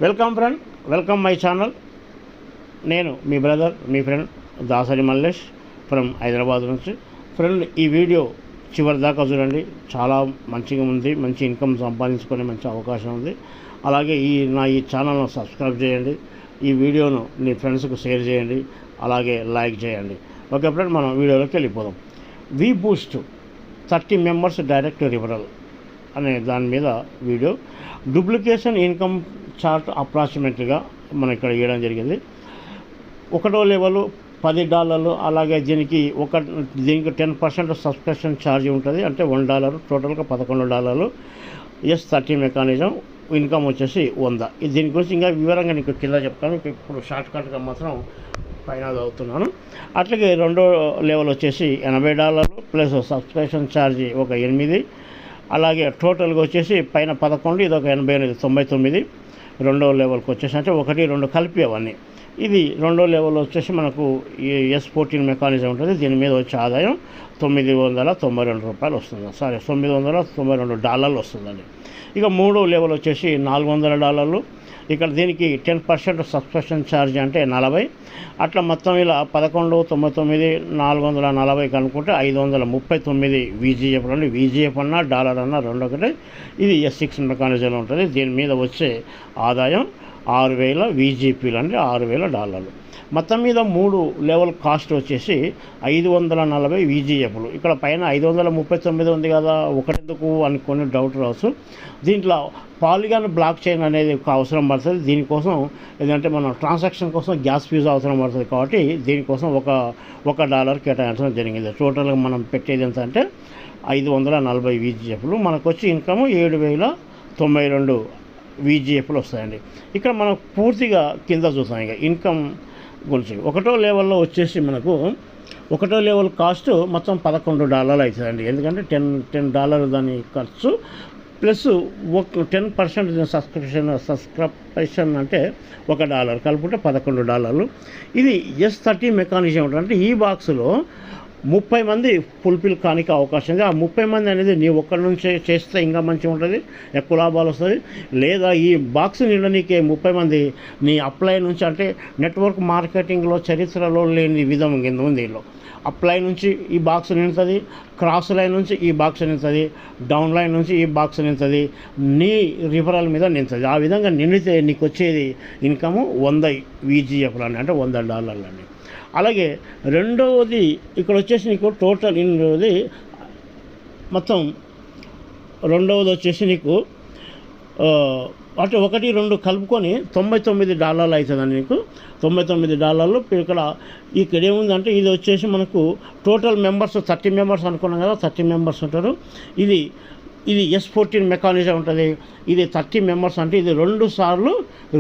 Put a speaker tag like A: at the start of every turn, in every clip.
A: Welcome friend, welcome my channel. నేను మీ brother, మీ ఫ్రెండ్ దాసరి మల్లేష్ ఫ్రమ్ హైదరాబాద్ నుంచి. ఫ్రెండ్, ఈ వీడియో చివరి దాకా చూడండి. చాలా మంచిగా ఉంది, మంచి ఇన్కమ్ సంపాదించుకునే మంచి అవకాశం ఉంది. అలాగే ఈ ఛానల్ను సబ్స్క్రైబ్ చేయండి, ఈ వీడియోను మీ ఫ్రెండ్స్కు షేర్ చేయండి, అలాగే లైక్ చేయండి. ఓకే ఫ్రెండ్, మనం వీడియోలోకి వెళ్ళిపోదాం. వి బూస్ట్ 30 మెంబర్స్ డైరెక్ట్ రిఫరల్ అనే దాని మీద వీడియో. డూప్లికేషన్ ఇన్కమ్ చార్ట్ అప్రాక్సిమేట్గా మనం ఇక్కడ ఇవ్వడం జరిగింది. ఒకటో లెవెల్ $10, అలాగే దీనికి 10% సబ్స్క్రిప్షన్ ఛార్జ్ ఉంటుంది, అంటే $1, టోటల్గా $11. S30 మెకానిజం ఇన్కమ్ వచ్చేసి 100. దీని గురించి ఇంకా వివరంగా నీకు కింద చెప్తాను. ఇప్పుడు షార్ట్ కట్గా మాత్రం పైన చదువుతున్నాను. అట్లాగే రెండో లెవెల్ వచ్చేసి $80 ప్లస్ సబ్స్క్రిప్షన్ ఛార్జ్ ఒక 8, అలాగే టోటల్గా వచ్చేసి పైన 11, ఇది ఒక 88, 99. రెండో లెవెల్కి వచ్చేసి అంటే 1, 2 కలిపి అవన్నీ. ఇది రెండో లెవెల్ వచ్చేసి మనకు ఈ S14 మెకానిజం ఉంటుంది. దీని మీద వచ్చే ఆదాయం $992 వస్తుంది. $992 వస్తుందండి. ఇక మూడో లెవెల్ వచ్చేసి $400. ఇక్కడ దీనికి 10% సబ్స్క్రిప్షన్ ఛార్జ్ అంటే 40. అట్లా మొత్తం ఇలా 11, 99, 440 కనుక్కుంటే 539 VGF. అండి, VGF అన్నా డాలర్ అన్నా రెండు ఒకటే. ఇది S6 మెకానిజంలో ఉంటుంది. దీని మీద వచ్చే ఆదాయం 6000 VGPలు, అంటే $6000. మొత్తం మీద 3 లెవెల్ కాస్ట్ వచ్చేసి 540 VGFలు. ఇక్కడ పైన 539 ఉంది కదా, ఒకటెందుకు అనుకొని డౌట్ రావచ్చు. దీంట్లో పాలిగాన్ బ్లాక్ చైన్ అనేది అవసరం పడుతుంది. దీనికోసం ఏంటంటే మనం ట్రాన్సాక్షన్ కోసం గ్యాస్ ఫీజు అవసరం పడుతుంది, కాబట్టి దీనికోసం $1 కేటాయించడం జరిగింది. టోటల్గా మనం పెట్టేది ఎంత అంటే 540 VGFలు. మనకు వచ్చి ఇన్కమ్ 7092 VGFలు వస్తాయండి. ఇక్కడ మనం పూర్తిగా కింద చూస్తాం ఇక ఇన్కమ్ గురించి. ఒకటో లెవెల్లో వచ్చేసి మనకు ఒకటో లెవెల్ కాస్ట్ మొత్తం $11 అవుతుందండి. ఎందుకంటే $10 దాని ఖర్చు ప్లస్ 10% సబ్స్క్రిప్షన్ అంటే $1 కలుపుకుంటే $11. ఇది S30 మెకానిజం అంటే ఈ బాక్స్లో 30 మంది ఫుల్ఫిల్ కానికి అవకాశం ఉంది. ఆ 30 మంది అనేది నీ ఒక్కడి నుంచి చేస్తే ఇంకా మంచిగా ఉంటుంది, ఎక్కువ లాభాలు వస్తుంది. లేదా ఈ బాక్స్ నిండా నీకే 30 మంది నీ అప్లై నుంచి, అంటే నెట్వర్క్ మార్కెటింగ్లో చరిత్రలో లేని విధం కింద ఉంది. వీళ్ళు అప్లై నుంచి ఈ బాక్స్ నిండుతుంది, క్రాస్ లైన్ నుంచి ఈ బాక్స్ నిండుతుంది, డౌన్ లైన్ నుంచి ఈ బాక్స్ నిండుతుంది, నీ రిఫరల్ మీద నిండుతుంది. ఆ విధంగా నిండితే నీకు వచ్చేది ఇన్కము 100 VGFలు అని, అంటే $100 అండి. అలాగే రెండవది ఇక్కడ వచ్చేసి నీకు టోటల్ ఇన్నది మొత్తం రెండవది వచ్చేసి నీకు అంటే 1, 2 కలుపుకొని $99 అవుతుందండి. నీకు $99. ఇక్కడ ఏముందంటే ఇది వచ్చేసి మనకు టోటల్ మెంబర్స్ 30 మెంబర్స్ అనుకున్నాం కదా, 30 మెంబర్స్ ఉంటారు. ఇది S14 మెకానిజం ఉంటుంది. ఇది 30 మెంబర్స్ అంటే ఇది 2 సార్లు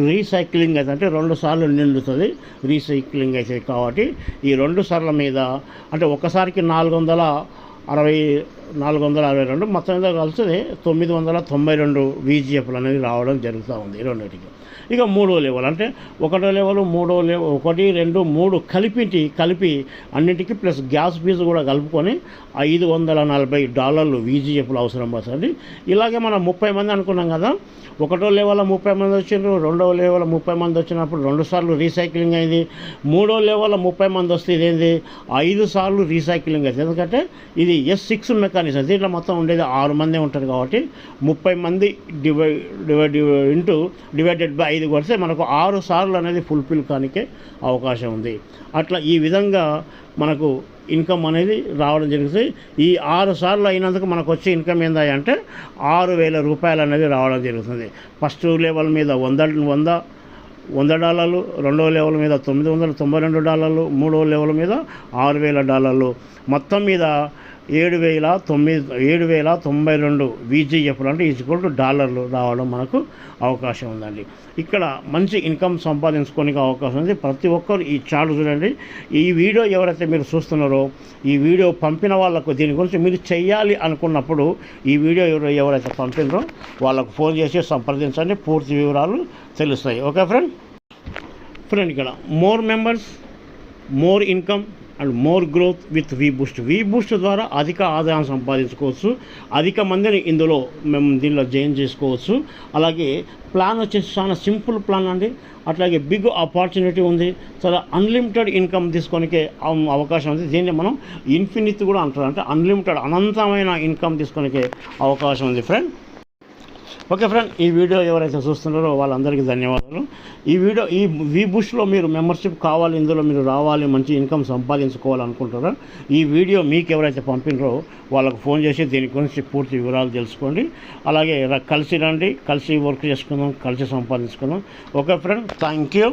A: రీసైక్లింగ్ అవుతుంది, అంటే 2 సార్లు నిండుతుంది, రీసైక్లింగ్ అవుతుంది. కాబట్టి ఈ 2 సార్ల మీద అంటే ఒకసారికి 462 మొత్తం మీద కలిసి 992 VGFలు అనేది రావడం జరుగుతూ ఉంది రెండింటికి. ఇక మూడో లెవెల్ అంటే ఒకటో లెవెల్, మూడో లెవెల్ 1, 2, 3 కలిపి అన్నింటికి ప్లస్ గ్యాస్ ఫీజు కూడా కలుపుకొని $540 VGFలు అవసరం పడుతుంది. ఇలాగే మనం 30 మంది అనుకున్నాం కదా, ఒకటో లెవెల్ 30 మంది వచ్చిండ్రు, రెండో లెవెల్ 30 మంది వచ్చినప్పుడు 2 సార్లు రీసైక్లింగ్ అయింది. మూడో లెవెల్ 30 మంది వస్తే ఇదేంది 5 సార్లు రీసైక్లింగ్ అవుతుంది. ఎందుకంటే ఇది S6 మెకానిజం. దీంట్లో మొత్తం ఉండేది 6 మంది ఉంటారు కాబట్టి 30 మంది డివైడెడ్ బై 5 కొడితే మనకు 6 సార్లు అనేది ఫుల్ఫిల్ కానికే అవకాశం ఉంది. అట్లా ఈ విధంగా మనకు ఇన్కమ్ అనేది రావడం జరుగుతుంది. ఈ 6 సార్లు అయినందుకు మనకు వచ్చే ఇన్కమ్ ఏందంటే $6000 అనేది రావడం జరుగుతుంది. ఫస్ట్ లెవెల్ మీద $100, రెండో లెవెల్ మీద $992, మూడో లెవెల్ మీద $6000, మొత్తం మీద $7092 VGFలు, అంటే $1 రావడం మనకు అవకాశం ఉందండి. ఇక్కడ మంచి ఇన్కమ్ సంపాదించుకోనికి అవకాశం ఉంది. ప్రతి ఒక్కరు ఈ చార్ట్ చూడండి. ఈ వీడియో ఎవరైతే మీరు చూస్తున్నారో, ఈ వీడియో పంపిన వాళ్ళకు దీని గురించి మీరు చెయ్యాలి అనుకున్నప్పుడు ఈ వీడియో ఎవరైతే పంపినారో వాళ్ళకు ఫోన్ చేసి సంప్రదించండి, పూర్తి వివరాలు తెలుస్తాయి. ఓకే ఫ్రెండ్, ఇక్కడ more members, more income, and more growth with we Boost ద్వారా అధిక ఆదాయం సంపాదించుకోవచ్చు, అధిక మందిని ఇందులో మేము దీనిలో జాయిన్ చేసుకోవచ్చు. అలాగే ప్లాన్ వచ్చేసి చాలా సింపుల్ ప్లాన్ అండి. అట్లాగే బిగ్ ఆపర్చునిటీ ఉంది, చాలా అన్లిమిటెడ్ ఇన్కమ్ తీసుకోనికే అవకాశం ఉంది. దీన్ని మనం ఇన్ఫినిట్ కూడా అంటారు, అంటే అన్లిమిటెడ్ అనంతమైన ఇన్కమ్ తీసుకోనికే అవకాశం ఉంది ఫ్రెండ్. ఓకే ఫ్రెండ్, ఈ వీడియో ఎవరైతే చూస్తున్నారో వాళ్ళందరికీ ధన్యవాదాలు. ఈ వీ బూస్ట్లో మీరు మెంబర్షిప్ కావాలి, ఇందులో మీరు రావాలి, మంచి ఇన్కమ్ సంపాదించుకోవాలనుకుంటారో ఈ వీడియో మీకు ఎవరైతే పంపినరో వాళ్ళకు ఫోన్ చేసి దీని గురించి పూర్తి వివరాలు తెలుసుకోండి. అలాగే కలిసి రండి, కలిసి వర్క్ చేసుకుందాం, కలిసి సంపాదించుకుందాం. Okay friend, thank you.